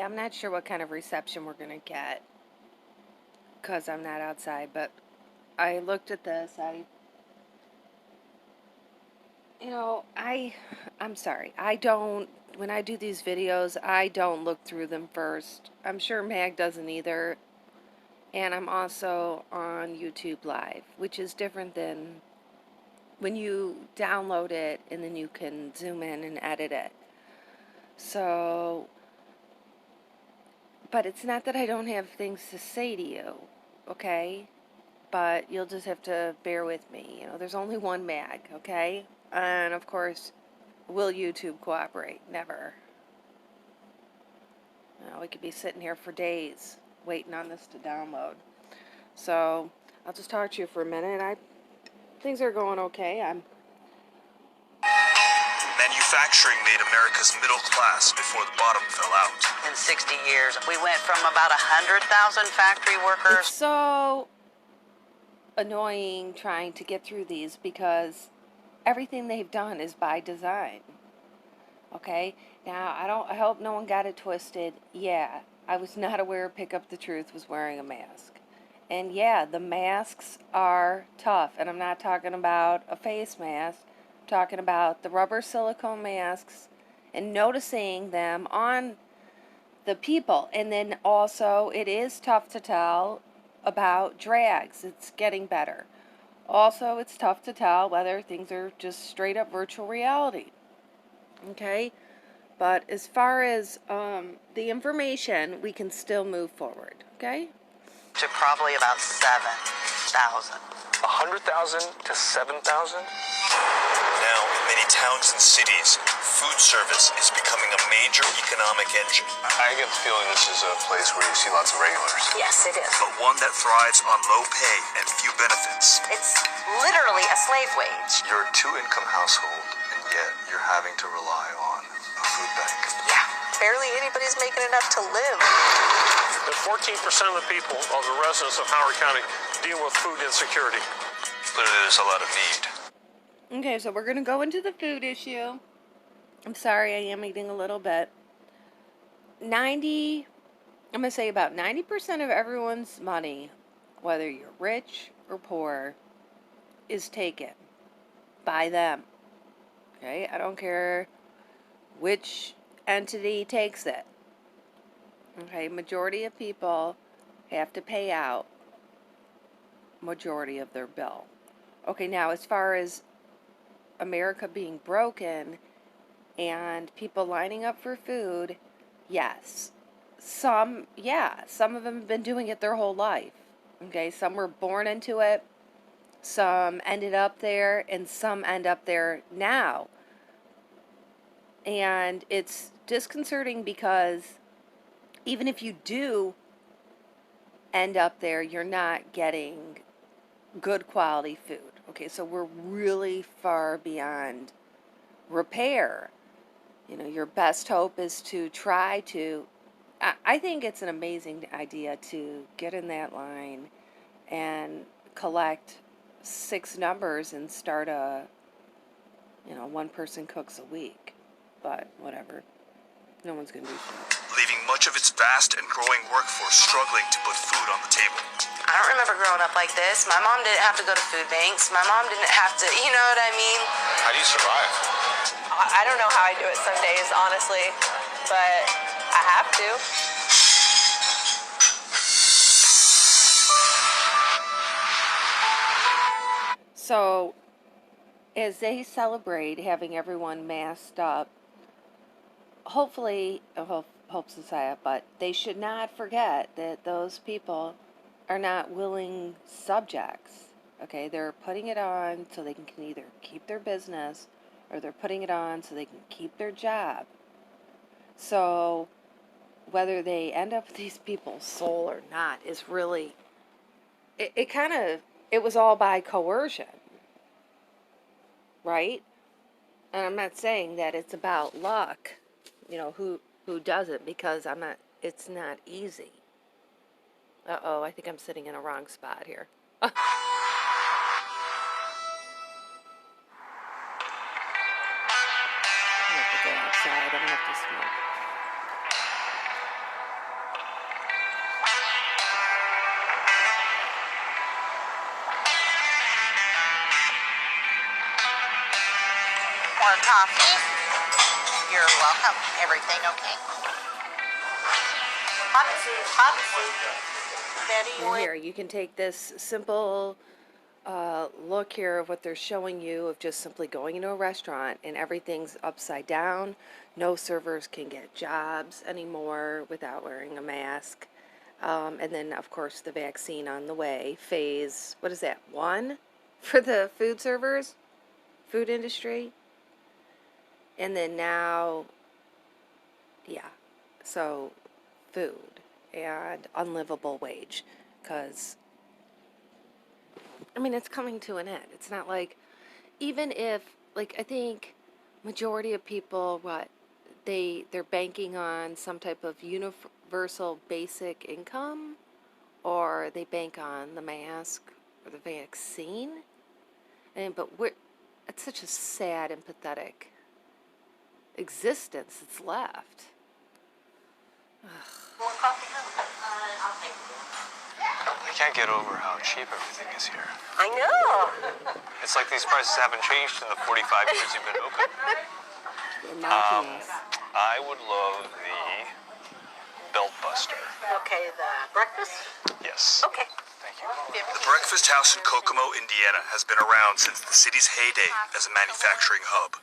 I'm not sure what kind of reception we're going to get because I'm not outside, but I looked at this. I'm sorry. When I do these videos, I don't look through them first. I'm sure Mag doesn't either. And I'm also on YouTube Live, which is different than when you download it and then you can zoom in and edit it. So, but it's not that I don't have things to say to you, okay? But you'll just have to bear with me. There's only one Mag, okay? And of course, will YouTube cooperate? Never. We could be sitting here for days waiting on this to download. So, I'll just talk to you for a minute. Things are going okay. Manufacturing made America's middle class before the bottom fell out. In 60 years, we went from about 100,000 factory workers. It's so annoying trying to get through these because everything they've done is by design. Okay? Now, I hope no one got it twisted. Yeah, I was not aware Pick Up the Truth was wearing a mask. And yeah, the masks are tough. And I'm not talking about a face mask. I'm talking about the rubber silicone masks and noticing them on the people. And then also, it is tough to tell about drags. It's getting better. Also, it's tough to tell whether things are just straight up virtual reality. Okay? But as far as the information, we can still move forward. Okay? To probably about 7,000. 100,000 to 7,000? Now, in many towns and cities, food service is becoming a major economic engine. I get the feeling this is a place where you see lots of regulars. Yes, it is. But one that thrives on low pay and few benefits. It's literally a slave wage. You're a two-income household, and yet you're having to rely on a food bank. Yeah, barely anybody's making enough to live. And 14% of the people, of the residents of Howard County, deal with food insecurity. Clearly there's a lot of need. Okay, so we're going to go into the food issue. I'm sorry, I am eating a little bit. I'm going to say about 90% of everyone's money, whether you're rich or poor, is taken by them. Okay, I don't care which entity takes it. Okay, majority of people have to pay out majority of their bill. Okay, now as far as America being broken and people lining up for food, yes. Some of them have been doing it their whole life. Okay, some were born into it, some ended up there, and some end up there now. And it's disconcerting because even if you do end up there, you're not getting good quality food. Okay, so we're really far beyond repair. Your best hope is to try to... I think it's an amazing idea to get in that line and collect 6 numbers and start one person cooks a week. But whatever. No one's going to do shit. Leaving much of its vast and growing workforce struggling to put food on the table. I don't remember growing up like this. My mom didn't have to go to food banks. My mom didn't have to, you know what I mean? How do you survive? I don't know how I do it some days, honestly, but I have to. So, as they celebrate having everyone masked up, hopefully, hope society, but they should not forget that those people are not willing subjects. Okay, they're putting it on so they can either keep their business or they're putting it on so they can keep their job. So, whether they end up with these people's soul or not is really, it was all by coercion, right? And I'm not saying that it's about luck, who does it, because it's not easy. Uh-oh, I think I'm sitting in a wrong spot here. I'm gonna have to go outside. I'm gonna have to smoke. coffee. You're welcome. Everything okay? Hot soup, hot soup. Betty, you And want- here, you can take this simple look here of what they're showing you of just simply going into a restaurant and everything's upside down. No servers can get jobs anymore without wearing a mask. And then, of course, the vaccine on the way. Phase, what is that, 1 for the food servers, food industry? And then now, yeah, so food and unlivable wage. Because, I mean, it's coming to an end. It's not like, even if, like, I think majority of people, they're banking on some type of universal basic income, or they bank on the mask or the vaccine. But it's such a sad and pathetic existence that's left. More coffee, huh? I'll take it. I can't get over how cheap everything is here. I know. It's like these prices haven't changed in the 45 years you've been open. They're mocking us. I would love the Belt Buster. Okay, the breakfast? Yes. Okay. Thank you. The Breakfast House in Kokomo, Indiana has been around since the city's heyday as a manufacturing hub.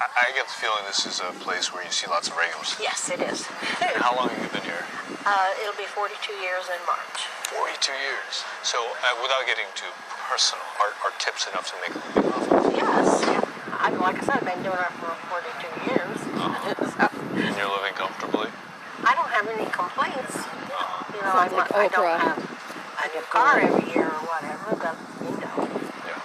I get the feeling this is a place where you see lots of regulars. Yes, it is. How long have you been here? It'll be 42 years in March. 42 years. So, without getting too personal, are tips enough to make a living off of? Yes. Like I said, I've been doing it for 42 years. So, And you're living comfortably? I don't have any complaints. You know, Sounds like I don't Oprah. have a new car every year or whatever, but, you know, Yeah.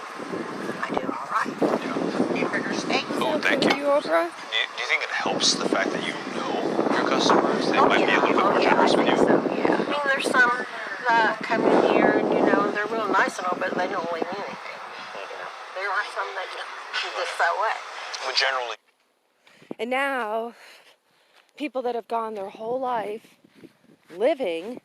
I do all right. Yeah. Hamburger steak. Oh, thank you. Oprah? Do you think it helps the fact that you know your customers? They might be a little bit more I generous with think you. so, yeah. I mean, there's some that come in here and, you know, they're real nice and all, but they don't really mean anything. You know, there are some that just that way. But generally, And now, people that have gone their whole life living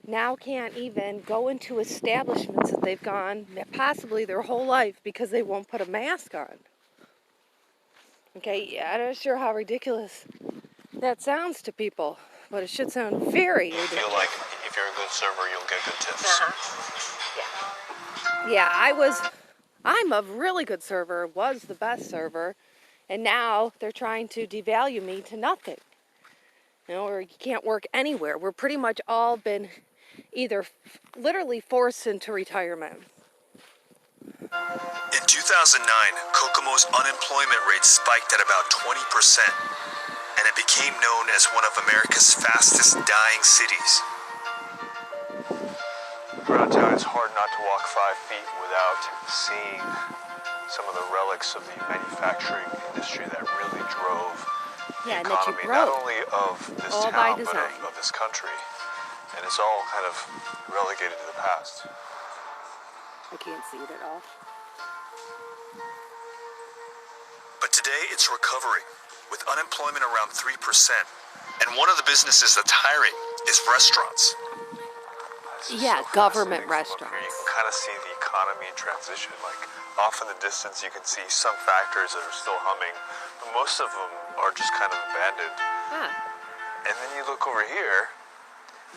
now can't even go into establishments that they've gone possibly their whole life because they won't put a mask on. Okay, yeah, I'm not sure how ridiculous that sounds to people, but it should sound very you feel ridiculous. like if you're a good server, you'll get good tips. Yeah. Yeah, I'm a really good server, was the best server, and now they're trying to devalue me to nothing. You know, or you can't work anywhere. We're pretty much all been either literally forced into retirement. In 2009, Kokomo's unemployment rate spiked at about 20%, and it became known as one of America's fastest dying cities. Around town, it's hard not to walk 5 feet without seeing some of the relics of the manufacturing industry that really drove the Yeah, and that you economy, not broke. only of this All by town, but design. of this country. And it's all kind of relegated to the past. I can't see it at all. But today it's recovering, with unemployment around 3%. And one of the businesses that's hiring is restaurants. This is Yeah, so government fascinating. From up here, restaurants. you can kind of see the economy in transition. Like off in the distance, you can see some factories that are still humming, but most of them are just kind of abandoned. Ah, And then you look over here.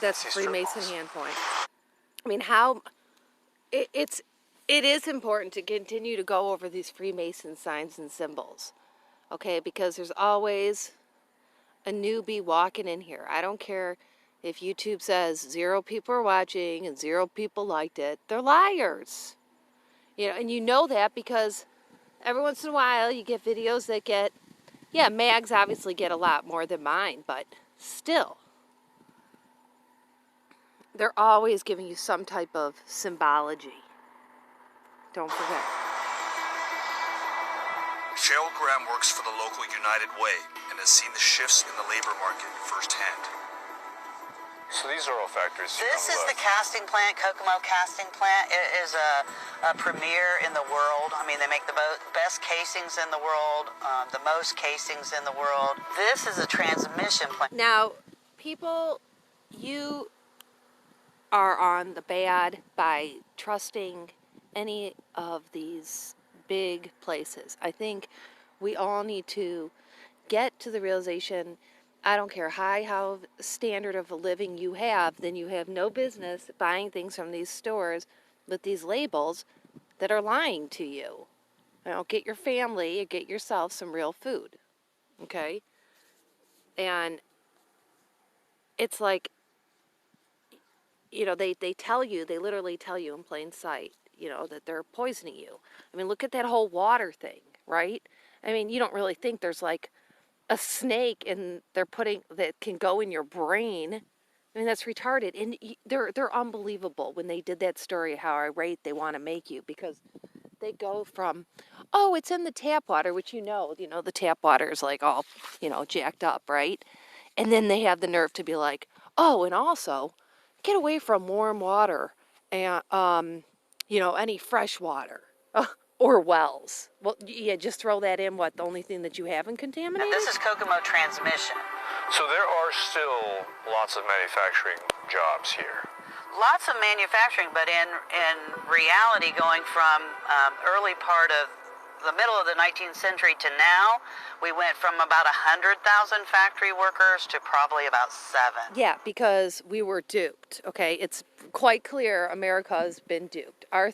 that's See Freemason circles. hand point. I mean, it is important to continue to go over these Freemason signs and symbols, okay? Because there's always a newbie walking in here. I don't care if YouTube says 0 people are watching and 0 people liked it. They're liars. You know, and you know that because every once in a while you get videos that get, yeah, mags obviously get a lot more than mine, but still. They're always giving you some type of symbology. Don't forget. Cheryl Graham works for the local United Way and has seen the shifts in the labor market firsthand. So these are all factories. This is the casting plant, Kokomo Casting Plant. It is a premier in the world. I mean, they make the best casings in the world, the most casings in the world. This is a transmission plant. Now, people, you are on the bad by trusting any of these big places. I think We all need to get to the realization, I don't care how standard of a living you have, then you have no business buying things from these stores with these labels that are lying to you. You know, get your family, get yourself some real food, okay? And it's like, you know, they literally tell you in plain sight, you know, that they're poisoning you. I mean, look at that whole water thing, right? I mean, you don't really think there's like a snake and that can go in your brain. I mean, that's retarded. And they're unbelievable when they did that story, how irate they want to make you, because they go from, oh, it's in the tap water, which you know, the tap water is like all, jacked up, right? And then they have the nerve to be like, oh, and also get away from warm water and, any fresh water or wells. Well, yeah, just throw that in. What, the only thing that you haven't contaminated? And this is Kokomo Transmission. So there are still lots of manufacturing jobs here. Lots of manufacturing, but in reality, going from early part of the middle of the 19th century to now, we went from about 100,000 factory workers to probably about 7. Yeah, because we were duped, okay? It's quite clear America's been duped. Our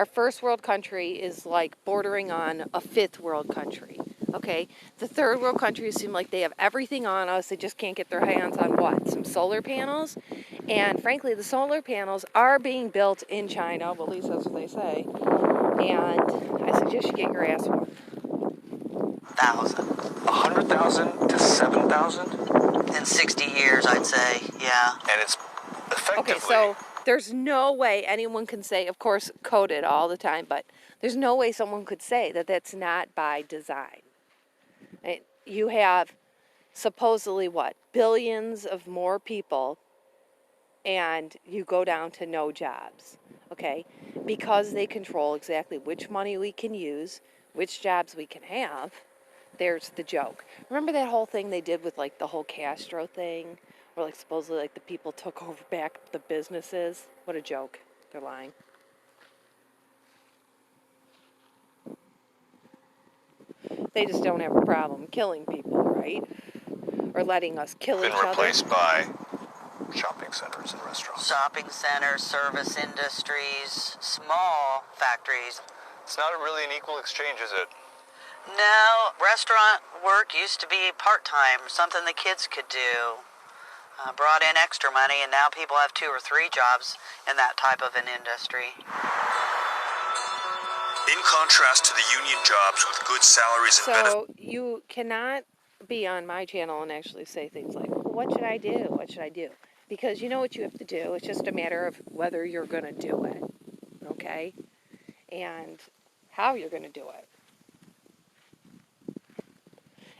first world country is like bordering on a fifth world country, okay? The third world countries seem like they have everything on us. They just can't get their hands on what? Some solar panels? And frankly, the solar panels are being built in China. Well, at least that's what they say. And I suggest you get your ass one. 100,000 to 7,000? In 60 years, I'd say, yeah. And it's effectively... Okay, so there's no way anyone can say, of course, coded all the time, but there's no way someone could say that that's not by design. Right? You have supposedly, billions of more people, and you go down to no jobs, okay? Because they control exactly which money we can use, which jobs we can have. There's the joke. Remember that whole thing they did with like the whole Castro thing, where like supposedly like the people took over back the businesses? What a joke. They're lying. They just don't have a problem killing people, right? Or letting us kill each other. Been replaced by shopping centers and restaurants. Shopping centers, service industries, small factories. It's not really an equal exchange, is it? No, restaurant work used to be part-time, something the kids could do. Brought in extra money, and now people have 2 or 3 jobs in that type of an industry. In contrast to the union jobs with good salaries and benefits. So you cannot be on my channel and actually say things like, well, what should I do? What should I do? Because you know what you have to do. It's just a matter of whether you're going to do it, okay? And how you're going to do it.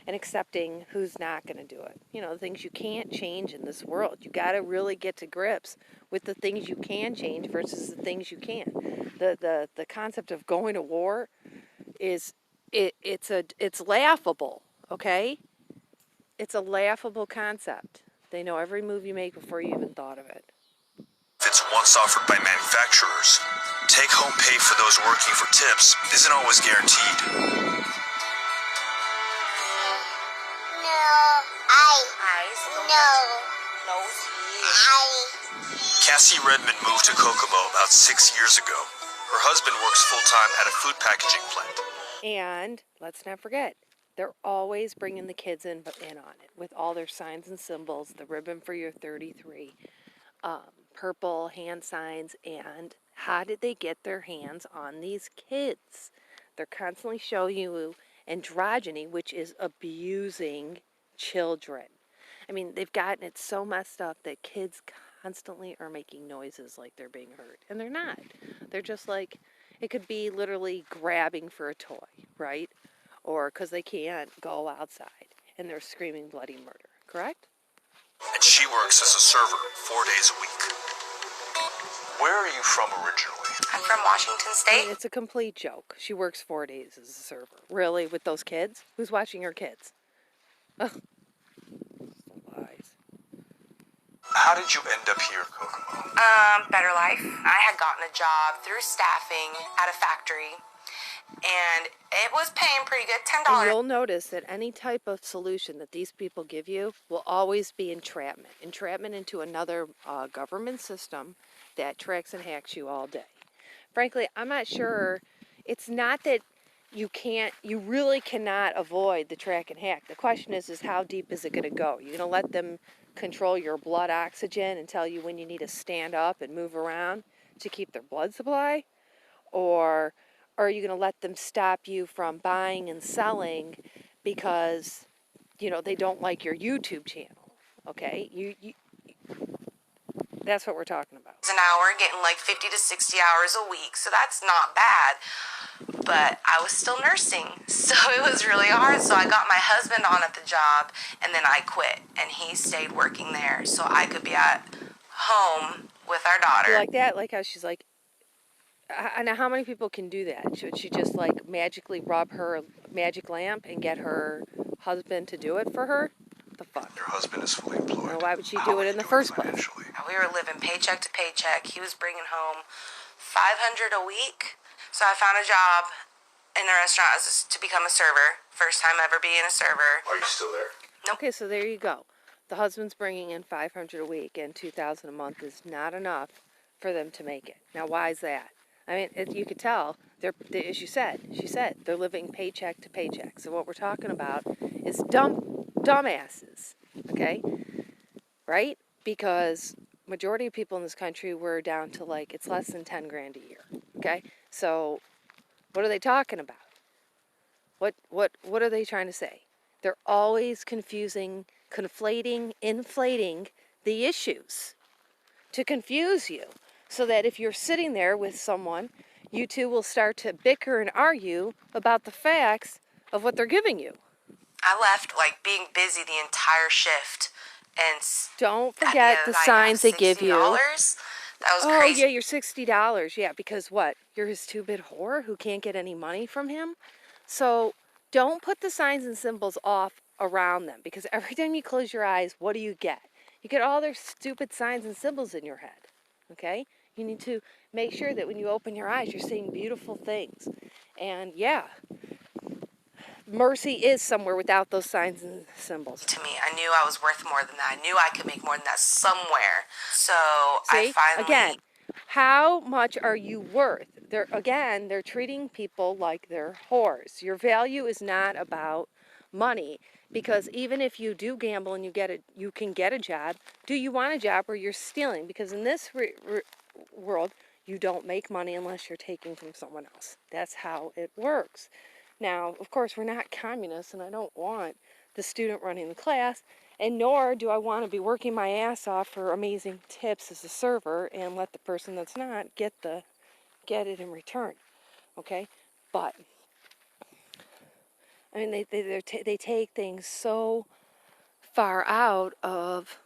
And accepting who's not going to do it. You know, the things you can't change in this world. You got to really get to grips with the things you can change versus the things you can't. The concept of going to war is it's laughable, okay? It's a laughable concept. They know every move you make before you even thought of it. It's once offered by manufacturers. Take-home pay for those working for tips isn't always guaranteed. Cassie Redmond moved to Kokomo about 6 years ago. Her husband works full-time at a food packaging plant. And let's not forget, they're always bringing the kids in on it with all their signs and symbols, the ribbon for your 33, purple hand signs, and how did they get their hands on these kids? They're constantly showing you androgyny, which is abusing children. I mean, they've gotten it so messed up that kids constantly are making noises like they're being hurt. And they're not. They're just like, it could be literally grabbing for a toy, right? Or because they can't go outside and they're screaming bloody murder, correct? And she works as a server 4 days a week. Where are you from originally? I'm from Washington I State. mean, it's a complete joke. She works 4 days as a server. Really? With those kids? Who's watching her kids? Ugh. Lies. How did you end up here in Kokomo? Better life. I had gotten a job through staffing at a factory, and it was paying pretty good, And $10. you'll notice that any type of solution that these people give you will always be entrapment. Entrapment into another government system that tracks and hacks you all day. Frankly, I'm not sure. It's not that you really cannot avoid the track and hack. The question is how deep is it going to go? You're going to let them control your blood oxygen and tell you when you need to stand up and move around to keep their blood supply? Or are you going to let them stop you from buying and selling because, they don't like your YouTube channel? Okay? That's what we're talking about. An hour, getting like 50 to 60 hours a week, so that's not bad. But I was still nursing, so it was really hard. So I got my husband on at the job, and then I quit, and he stayed working there so I could be at home with our daughter. Like that, like how she's like, now how many people can do that? Should she just like magically rub her magic lamp and get her husband to do it for her? What the fuck? Your husband is fully employed. Well, why would she do it in the first place? We were living paycheck to paycheck. He was bringing home $500 a week. So I found a job in the restaurant to become a server. First time ever being a server. Are you still there? Nope. Okay, so there you go. The husband's bringing in $500 a week, and $2,000 a month is not enough for them to make it. Now, why is that? I mean, you could tell, as she said, they're living paycheck to paycheck. So what we're talking about is dumbasses, okay? Right? Because majority of people in this country were down to like, it's less than 10 grand a year, okay? So what are they talking about? What are they trying to say? They're always conflating, inflating the issues to confuse you, so that if you're sitting there with someone, you two will start to bicker and argue about the facts of what they're giving you. I left like being busy the entire shift, and don't forget the signs they give you. That was oh, crazy. Yeah, you're $60. Yeah, because what? You're his two-bit whore who can't get any money from him? So don't put the signs and symbols off around them, because every time you close your eyes, what do you get? You get all their stupid signs and symbols in your head, okay? You need to make sure that when you open your eyes, you're seeing beautiful things. And yeah, mercy is somewhere without those signs and symbols. To me, I knew I was worth more than that. I knew I could make more than that somewhere. So See? I finally... Again, how much are you worth? They're treating people like they're whores. Your value is not about money, because even if you do gamble and you can get a job, do you want a job where you're stealing? Because in this world, you don't make money unless you're taking from someone else. That's how it works. Now, of course, we're not communists, and I don't want the student running the class, and nor do I want to be working my ass off for amazing tips as a server and let the person that's not get it in return. Okay? But I mean, they take things so far out of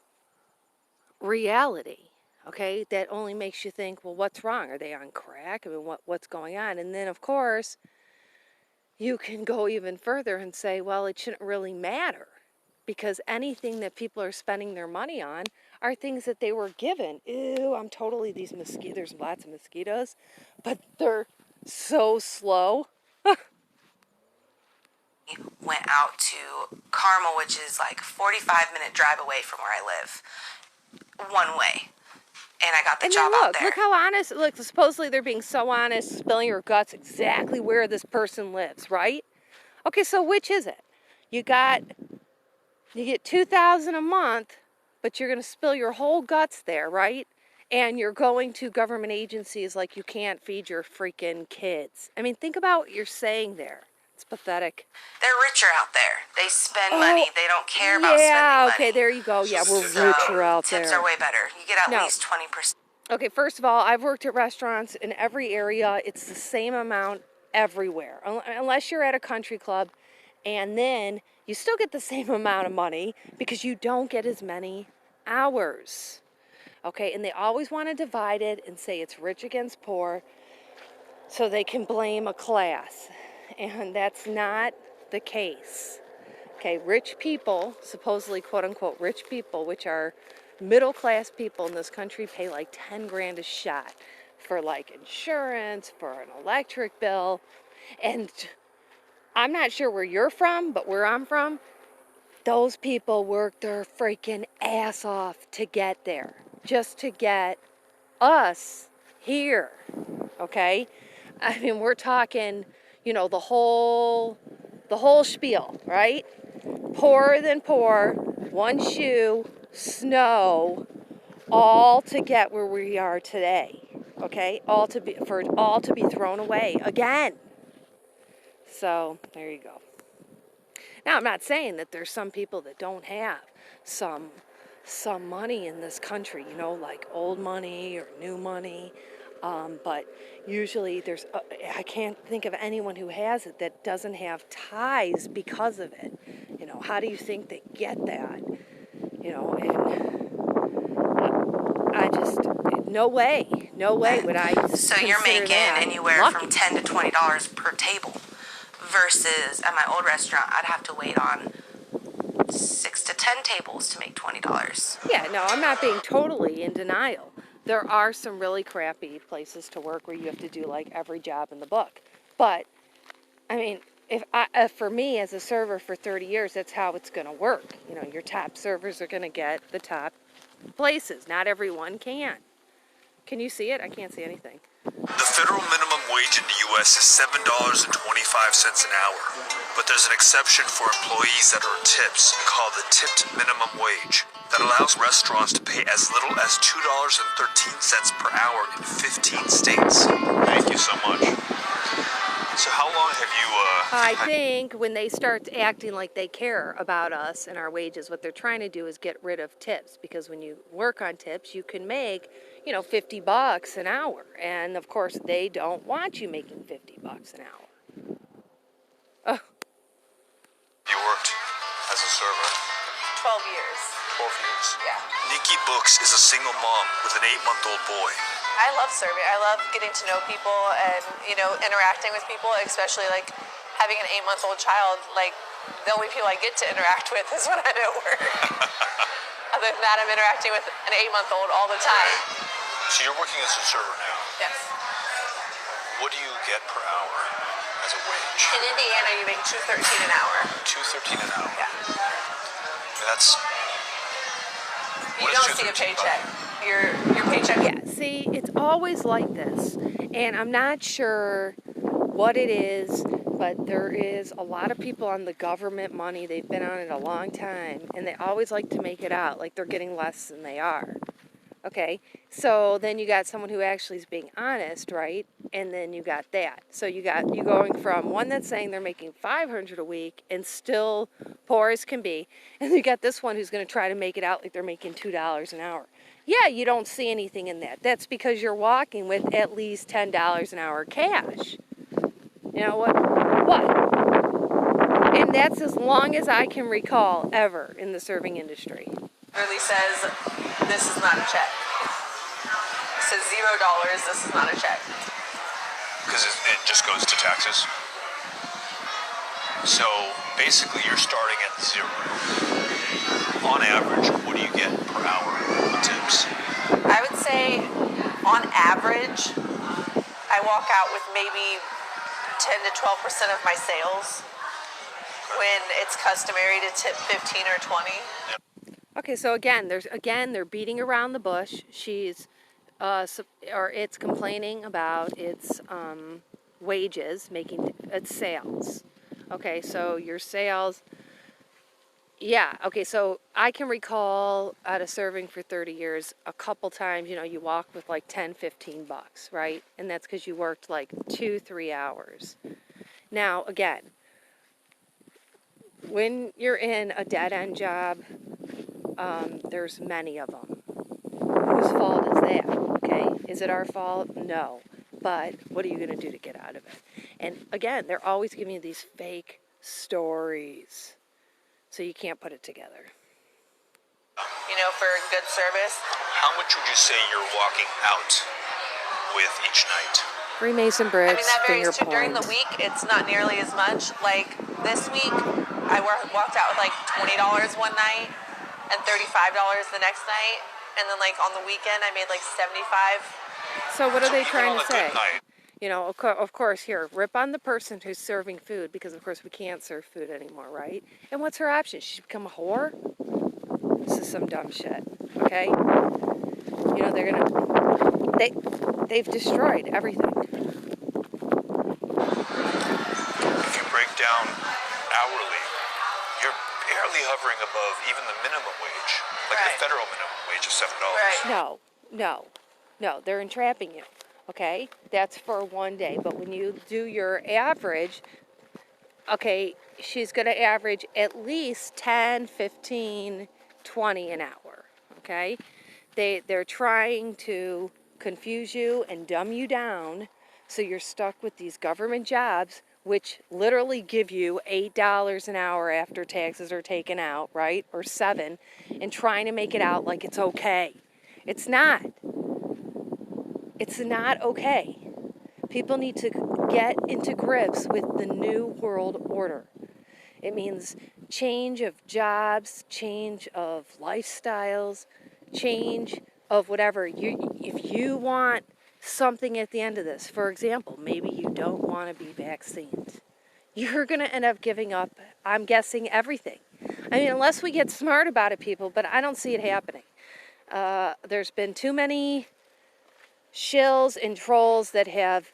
reality, okay, that only makes you think, well, what's wrong? Are they on crack? I mean, what's going on? And then, of course, you can go even further and say, well, it shouldn't really matter, because anything that people are spending their money on are things that they were given. Ew, I'm totally these mosquitoes. There's lots of mosquitoes, but they're so slow. Went out to Carmel, which is like a 45-minute drive away from where I live, one way, and I got the job out there. Look how honest. Look, supposedly they're being so honest, spilling your guts exactly where this person lives, right? Okay, so which is it? You get $2,000 a month, but you're going to spill your whole guts there, right? And you're going to government agencies like you can't feed your freaking kids. I mean, think about what you're saying there. It's pathetic. They're richer out there. They spend money. They don't care about spending money. Yeah, okay, there you go. Yeah, we're richer out there. Tips are way better. You get at least 20%. Okay, first of all, I've worked at restaurants in every area. It's the same amount everywhere, unless you're at a country club, and then you still get the same amount of money because you don't get as many hours. Okay, and they always want to divide it and say it's rich against poor so they can blame a class. And that's not the case. Okay, rich people, supposedly quote unquote rich people, which are middle class people in this country, pay like 10 grand a shot for like insurance, for an electric bill. And I'm not sure where you're from, but where I'm from, those people work their freaking ass off to get there, just to get us here, okay? I mean, we're talking, you know, the whole spiel, right? Poorer than poor, one shoe, snow, all to get where we are today, okay? All to be thrown away again. So there you go. Now, I'm not saying that there's some people that don't have some money in this country, you know, like old money or new money. But usually I can't think of anyone who has it that doesn't have ties because of it. You know, how do you think they get that? You know, and I just, no way would I. So you're making anywhere lucky. from $10 to $20 per table, versus at my old restaurant, I'd have to wait on 6 to 10 tables to make $20. Yeah, no, I'm not being totally in denial. There are some really crappy places to work where you have to do like every job in the book. But, I mean, for me as a server for 30 years, that's how it's going to work. You know, your top servers are going to get the top places. Not everyone can. Can you see it? I can't see anything. The federal minimum wage in the U.S. is $7.25 an hour, but there's an exception for employees that earn tips called the tipped minimum wage that allows restaurants to pay as little as $2.13 per hour in 15 states. Thank you so much. So how long have you, I think when they start acting like they care about us and our wages, what they're trying to do is get rid of tips, because when you work on tips, you can make, you know, $50 an hour. And of course, they don't want you making $50 an hour. Oh. You worked as a server? 12 years. 12 years. Yeah. Nikki Books is a single mom with an 8-month-old boy. I love serving. I love getting to know people and, you know, interacting with people, especially like having an 8-month-old child. Like, the only people I get to interact with is when I'm at work. Other than that, I'm interacting with an 8-month-old all the time. So you're working as a server now. Yes. What do you get per hour as a wage? In Indiana, you make $2.13 an hour. $2.13 an hour. Yeah. That's. You don't see a paycheck. Your paycheck. Yeah, see, it's always like this. And I'm not sure what it is, but there is a lot of people on the government money. They've been on it a long time, and they always like to make it out like they're getting less than they are. Okay, so then you got someone who actually is being honest, right? And then you got that. So you going from one that's saying they're making $500 a week and still poor as can be, and you got this one who's going to try to make it out like they're making $2 an hour. Yeah, you don't see anything in that. That's because you're walking with at least $10 an hour cash. You know what? And that's as long as I can recall ever in the serving industry. Literally says, this is not a check. It says $0, this is not a check. Because it just goes to taxes. So basically, you're starting at zero. On average, what do you get per hour in tips? I would say, on average, I walk out with maybe 10 to 12% of my sales, when it's customary to tip 15 or 20. Okay, so again, they're beating around the bush. She's, or it's complaining about its wages, making its sales. Okay, so your sales, yeah. Okay, so I can recall out of serving for 30 years, a couple times, you know, you walk with like 10, 15 bucks, right? And that's because you worked like 2-3 hours. Now, again, when you're in a dead-end job, there's many of them. Whose fault is that? Okay, is it our fault? No. But what are you going to do to get out of it? And again, they're always giving you these fake stories, so you can't put it together. You know, for good service. How much would you say you're walking out with each night? Freemason I bricks, mean, that finger varies too. During the points. week, it's not nearly as much. Like this week, I walked out with like $20 one night and $35 the next night. And then like on the weekend, I made like $75. So what are they Even trying on to a good say? night, You know, of course, here, rip on the person who's serving food because, of course, we can't serve food anymore, right? And what's her option? She should become a whore? This is some dumb shit, okay? You know, they've destroyed everything. If you break down hourly, you're barely hovering above even the minimum wage. Like Right. the federal minimum wage is $7. Right. No, they're entrapping you, okay? That's for one day, but when you do your average, okay, she's going to average at least 10, 15, 20 an hour, okay? They're trying to confuse you and dumb you down so you're stuck with these government jobs which literally give you $8 an hour after taxes are taken out, right? Or $7, and trying to make it out like it's okay. It's not. It's not okay. People need to get into grips with the new world order. It means change of jobs, change of lifestyles, change of whatever. If you want something at the end of this, for example, maybe you don't want to be vaccinated, you're going to end up giving up, I'm guessing, everything. I mean, unless we get smart about it, people, but I don't see it happening. There's been too many shills and trolls that have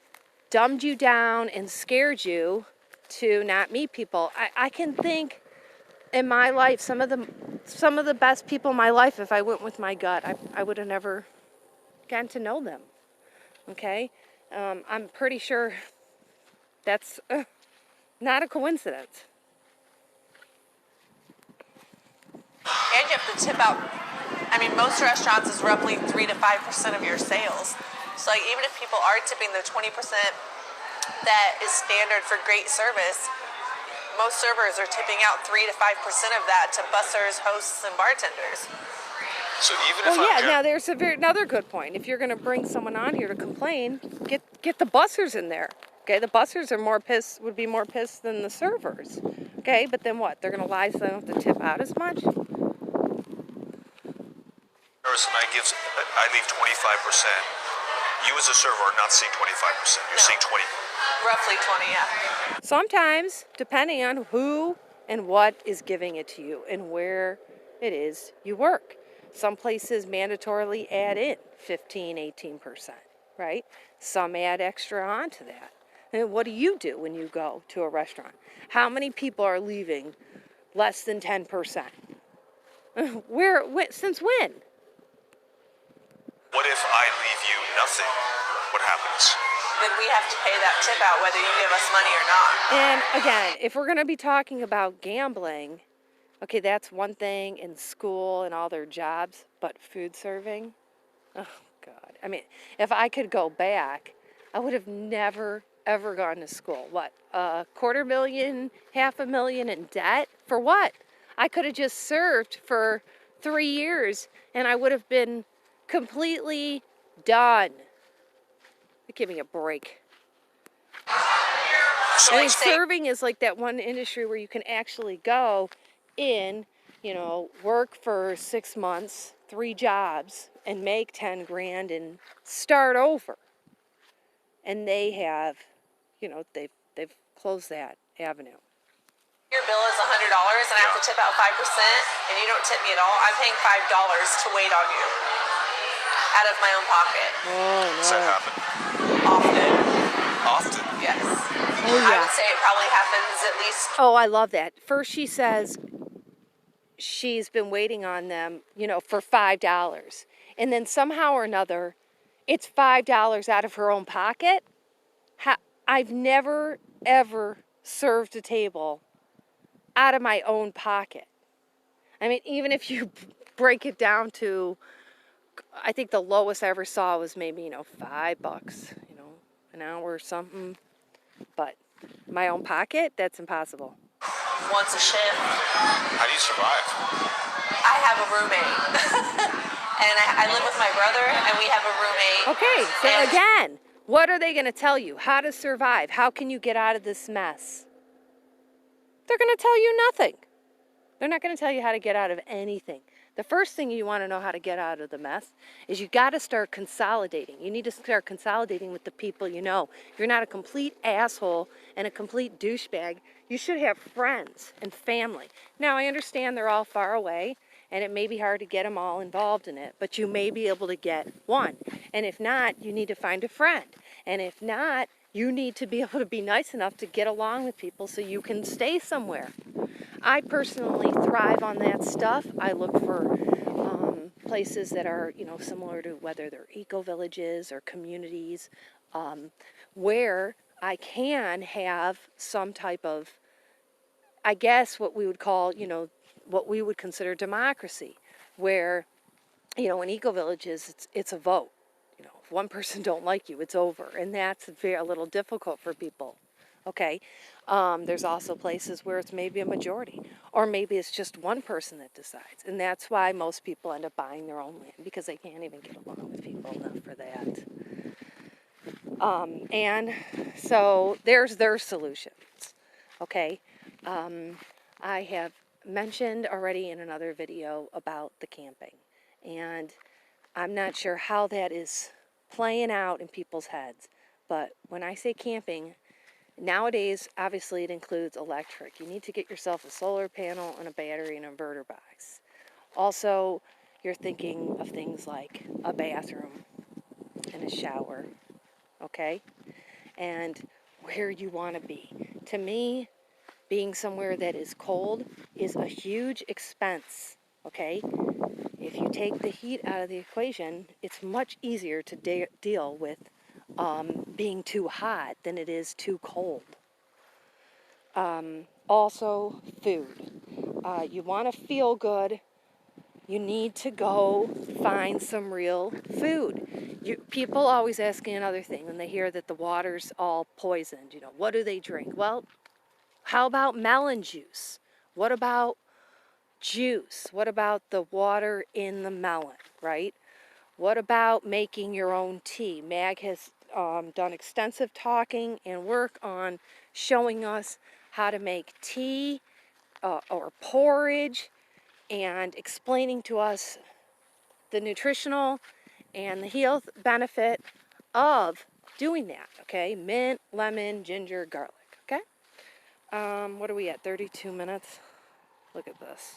dumbed you down and scared you to not meet people. I can think in my life, some of the best people in my life, if I went with my gut, I would have never gotten to know them. Okay? I'm pretty sure that's not a coincidence. And you have to tip out. I mean, most restaurants is roughly 3 to 5% of your sales. So, like, even if people are tipping the 20% that is standard for great service, most servers are tipping out 3 to 5% of that to bussers, hosts, and bartenders. So even if Well, I'm yeah. Now there's another good point. If you're going to bring someone on here to complain, get the bussers in there. Okay, the bussers are would be more pissed than the servers. Okay, but then what? They're going to lie so they don't have to tip out as much? person I leave 25%. You as a server are not seeing 25%. You're seeing 20. Roughly 20, yeah. Sometimes, depending on who and what is giving it to you and where it is you work. Some places mandatorily add in 15, 18%, right? Some add extra onto that. And what do you do when you go to a restaurant? How many people are leaving less than 10%? Since when? What if I leave you nothing? What happens? Then we have to pay that tip out whether you give us money or not. And again, if we're going to be talking about gambling, okay, that's one thing in school and all their jobs, but food serving? Oh, God. I mean, if I could go back, I would have never, ever gone to school. What, $250,000, $500,000 in debt? For what? I could have just served for 3 years and I would have been completely done. Give me a break. So I think serving is like that one industry where you can actually go in, work for 6 months, 3 jobs, and make 10 grand and start over. And they have, they've closed that avenue. Your bill is $100 and I have to tip out 5% and you don't tip me at all. I'm paying $5 to wait on you out of my own pocket. Oh, no. does that happen? Often. Often? Yes. Oh, yeah. I would say it probably happens at least. Oh, I love that. First she says she's been waiting on them, for $5. And then somehow or another, it's $5 out of her own pocket. I've never, ever served a table out of my own pocket. I mean, even if you break it down to, I think the lowest I ever saw was maybe, $5, an hour or something. But my own pocket, that's impossible. Once a shift. How do you survive? I have a roommate. And I live with my brother and we have a roommate. Okay, so again, what are they going to tell you? How to survive? How can you get out of this mess? They're going to tell you nothing. They're not going to tell you how to get out of anything. The first thing you want to know how to get out of the mess is you got to start consolidating. You need to start consolidating with the people you know. If you're not a complete asshole and a complete douchebag, you should have friends and family. Now, I understand they're all far away, and it may be hard to get them all involved in it, but you may be able to get one. And if not, you need to find a friend. And if not, you need to be able to be nice enough to get along with people so you can stay somewhere. I personally thrive on that stuff. I look for places that are, similar to whether they're eco-villages or communities, where I can have some type of, I guess, what we would call, what we would consider democracy, where, in eco-villages, it's a vote. If one person don't like you, it's over, and that's a little difficult for people. Okay, there's also places where it's maybe a majority, or maybe it's just one person that decides, and that's why most people end up buying their own land, because they can't even get along with people enough for that. And so there's their solutions. Okay, I have mentioned already in another video about the camping, and I'm not sure how that is playing out in people's heads, but when I say camping, nowadays, obviously, it includes electric. You need to get yourself a solar panel and a battery and inverter box. Also, you're thinking of things like a bathroom and a shower, okay? And where you want to be. To me, being somewhere that is cold is a huge expense, okay? If you take the heat out of the equation, it's much easier to deal with being too hot than it is too cold. Also, food. You want to feel good, you need to go find some real food. People always ask me another thing when they hear that the water's all poisoned. What do they drink? Well, how about melon juice? What about juice? What about the water in the melon, right? What about making your own tea? Mag has done extensive talking and work on showing us how to make tea or porridge, and explaining to us the nutritional and the health benefit of doing that, okay? Mint, lemon, ginger, garlic, okay? What are we at, 32 minutes? Look at this.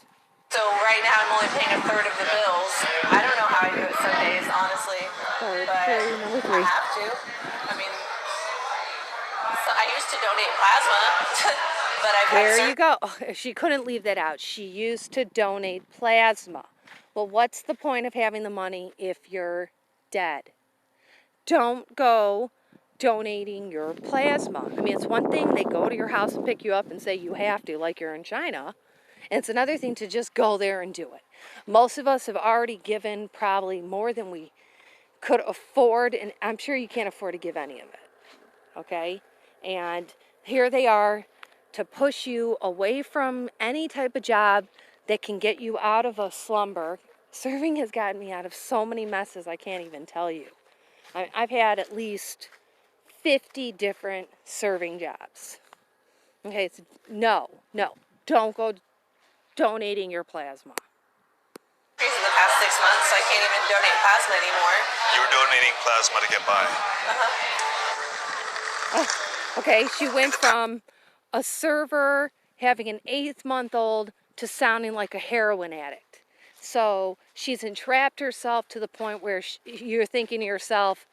So right now I'm only paying a third of the bills. I don't know how I do it some days, honestly. But number 3. I have to. I mean, so I used to donate plasma, but I've had There you go. She couldn't leave that out. She used to donate plasma. Well, what's the point of having the money if you're dead? Don't go donating your plasma. I mean, it's one thing they go to your house and pick you up and say you have to, like you're in China. And it's another thing to just go there and do it. Most of us have already given probably more than we could afford, and I'm sure you can't afford to give any of it, okay? And here they are to push you away from any type of job that can get you out of a slumber. Serving has gotten me out of so many messes I can't even tell you. I've had at least 50 different serving jobs. Okay, so no, don't go donating your plasma. in the past 6 months, so I can't even donate plasma anymore. You were donating plasma to get by. Okay, she went from a server having an 8-month-old to sounding like a heroin addict. So she's entrapped herself to the point where you're thinking to yourself,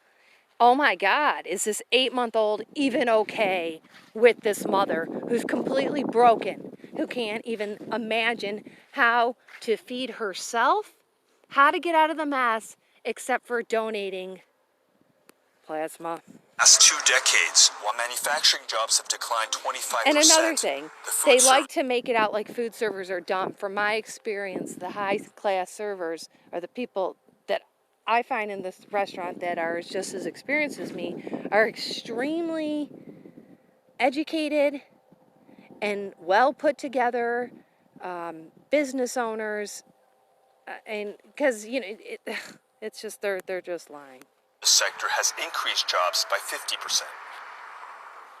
oh my God, is this 8-month-old even okay with this mother who's completely broken, who can't even imagine how to feed herself, how to get out of the mess, except for donating plasma. Last 2 decades, while manufacturing jobs have declined 25%. And another thing, the food they ser- like to make it out like food servers are dumb. From my experience, the high-class servers are the people that I find in this restaurant that are just as experienced as me, are extremely educated and well put together, business owners, and because it's just they're just lying. The sector has increased jobs by 50%.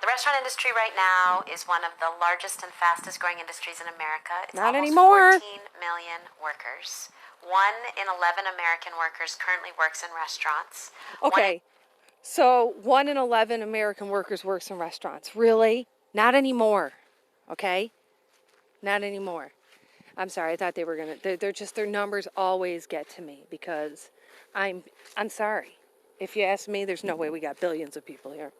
The restaurant industry right now is one of the largest and fastest growing industries in America. It's Not almost anymore. 14 million workers. 1 in 11 American workers currently works in restaurants. Okay, so 1 in 11 American workers works in restaurants. Really? Not anymore. Okay? Not anymore. I'm sorry. I thought they were gonna. They're just, their numbers always get to me because I'm sorry. If you ask me, there's no way we got billions of people here.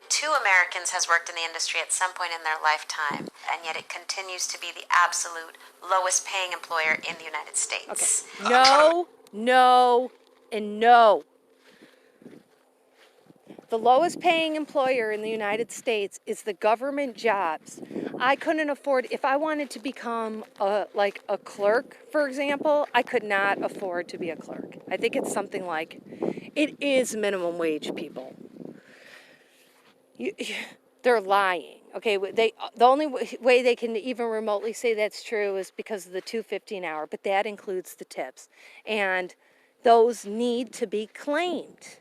2 Americans has worked in the industry at some point in their lifetime, and yet it continues to be the absolute lowest paying employer in the United States. Okay. No, no, and no. The lowest paying employer in the United States is the government jobs. I couldn't afford, if I wanted to become a clerk, for example, I could not afford to be a clerk. I think it's something like, it is minimum wage, people. They're lying. Okay, the only way they can even remotely say that's true is because of the $2.50 an hour, but that includes the tips, and those need to be claimed.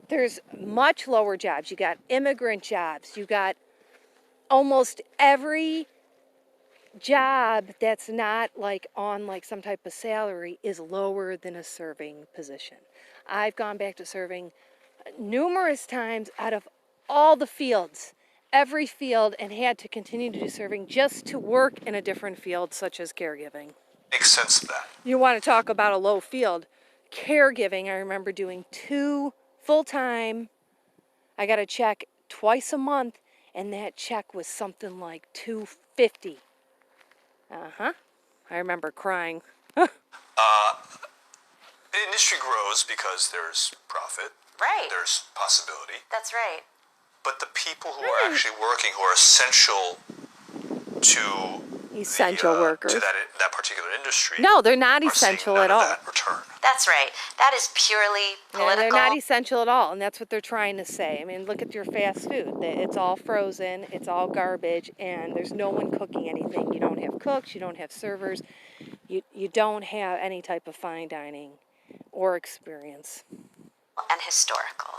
There's much lower jobs. You got immigrant jobs. You got almost every job that's not like on like some type of salary is lower than a serving position. I've gone back to serving numerous times out of all the fields, every field, and had to continue to do serving just to work in a different field, such as caregiving. Makes sense of that. You want to talk about a low field. Caregiving, I remember doing 2 full-time. I got a check twice a month, and that check was something like $250. I remember crying. The industry grows because there's profit. Right. There's possibility. That's right. But the people who are actually working, who are essential to Workers. to that particular industry. No, they're not are essential seeing none at of all. that return. That's right. That is purely political. Yeah, they're not essential at all, and that's what they're trying to say. I mean, look at your fast food. It's all frozen, it's all garbage, and there's no one cooking anything. You don't have cooks, you don't have servers, you don't have any type of fine dining or experience. And historical,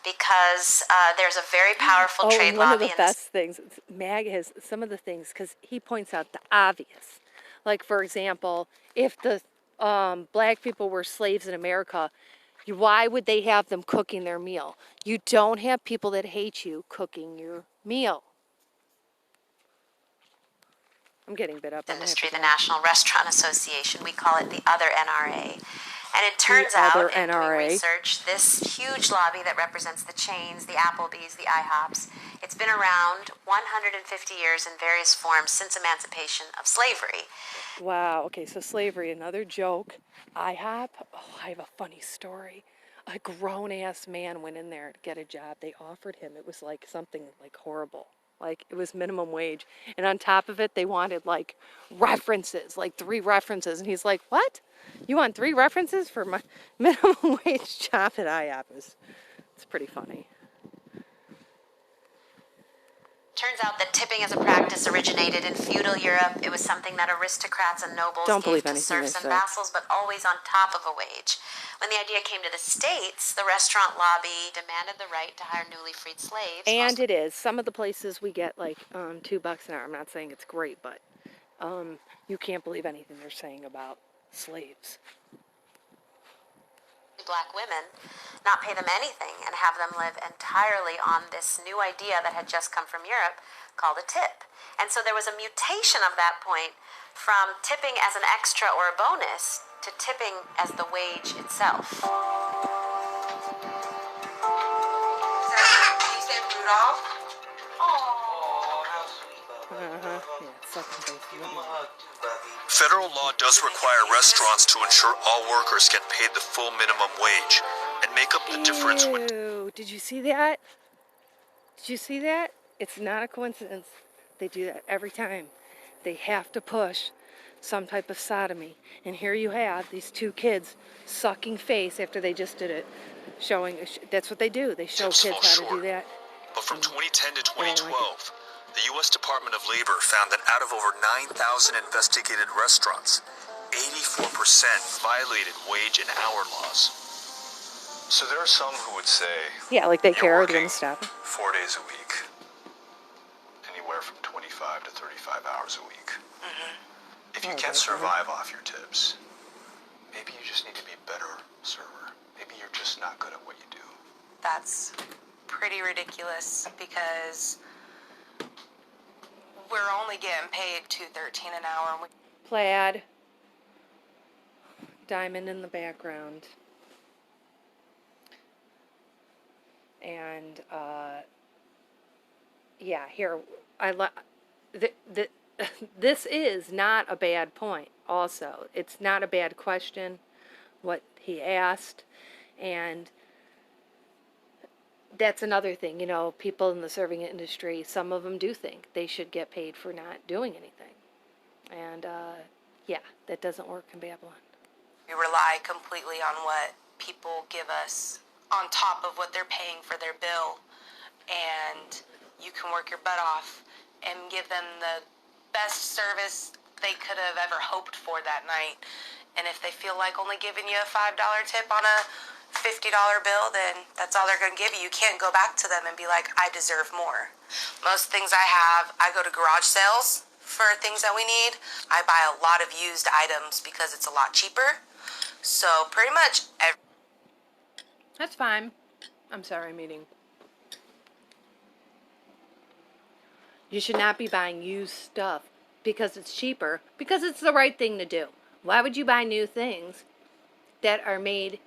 because there's a very powerful trade and one lobby of the best things, Mag has some of the things, because he points out the obvious. Like, for example, if the black people were slaves in America, why would they have them cooking their meal? You don't have people that hate you cooking your meal. I'm getting bit up. industry, the National Restaurant Association. We call it the other NRA. And it turns out, in doing research, this huge lobby that represents the chains, the Applebee's, the IHOPs, it's been around 150 years in various forms since emancipation of slavery. Wow, okay, so slavery, another joke. IHOP, I have a funny story. A grown-ass man went in there to get a job. They offered him, it was like something like horrible. Like, it was minimum wage. And on top of it, they wanted, like, references, like 3 references. And he's like, what? You want 3 references for my minimum wage job at IHOP? It's pretty funny. Turns out that tipping as a practice originated in feudal Europe. It was something that aristocrats and nobles gave to serfs and vassals, but always on top of a wage. When the idea came to the States, the restaurant lobby demanded the right to hire newly freed slaves. And it is. Some of the places we get like $2 an hour. I'm not saying it's great, but you can't believe anything they're saying about slaves. Black women, not pay them anything, and have them live entirely on this new idea that had just come from Europe called a tip. And so there was a mutation of that point from tipping as an extra or a bonus to tipping as the wage itself. You said Rudolph? Federal law does require restaurants to ensure all workers get paid the full minimum wage and make up the difference when... Did you see that? Did you see that? It's not a coincidence. They do that every time. They have to push some type of sodomy. And here you have these 2 kids sucking face after they just did it. Showing, that's what they do. They show kids how to do that. But from 2010 to 2012... the U.S. Department of Labor found that out of over 9,000 investigated restaurants, 84% violated wage and hour laws. So there are some who would say... yeah, like they care, they're working going to stop it. 4 days a week, anywhere from 25 to 35 hours a week. Mm-hmm. If you can't survive off your tips, Maybe you just need to be a better server. Maybe you're just not good at what you do. That's pretty ridiculous because we're only getting paid $2.13 an hour. And Plaid. Diamond in the background. And, yeah, here, this is not a bad point, also. It's not a bad question, what he asked, and that's another thing, you know, people in the serving industry, some of them do think they should get paid for not doing anything. And, yeah, that doesn't work in Babylon. we rely completely on what people give us on top of what they're paying for their bill. And you can work your butt off and give them the best service they could have ever hoped for that night. And if they feel like only giving you a $5 tip on a $50 bill, then that's all they're going to give you. You can't go back to them and be like, I deserve more. Most things I have, I go to garage sales for things that we need. I buy a lot of used items because it's a lot cheaper. So pretty much That's fine. I'm sorry, I'm eating. You should not be buying used stuff because it's cheaper, because it's the right thing to do. Why would you buy new things that are made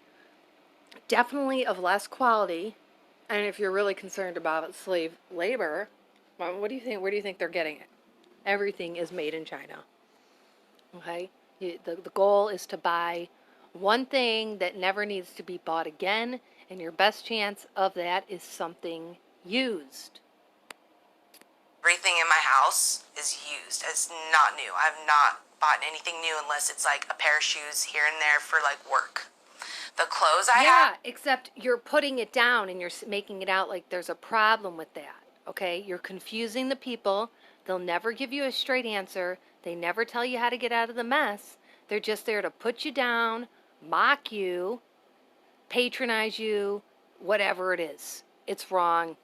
definitely of less quality? And if you're really concerned about slave labor, well, what do you think? Where do you think they're getting it? Everything is made in China. Okay? The goal is to buy one thing that never needs to be bought again, and your best chance of that is something used. everything in my house is used. It's not new. I've not bought anything new unless it's like a pair of shoes here and there for like work. The clothes I have. Yeah, except you're putting it down and you're making it out like there's a problem with that. Okay? You're confusing the people. They'll never give you a straight answer. They never tell you how to get out of the mess. They're just there to put you down, mock you, patronize you, whatever it is. It's wrong.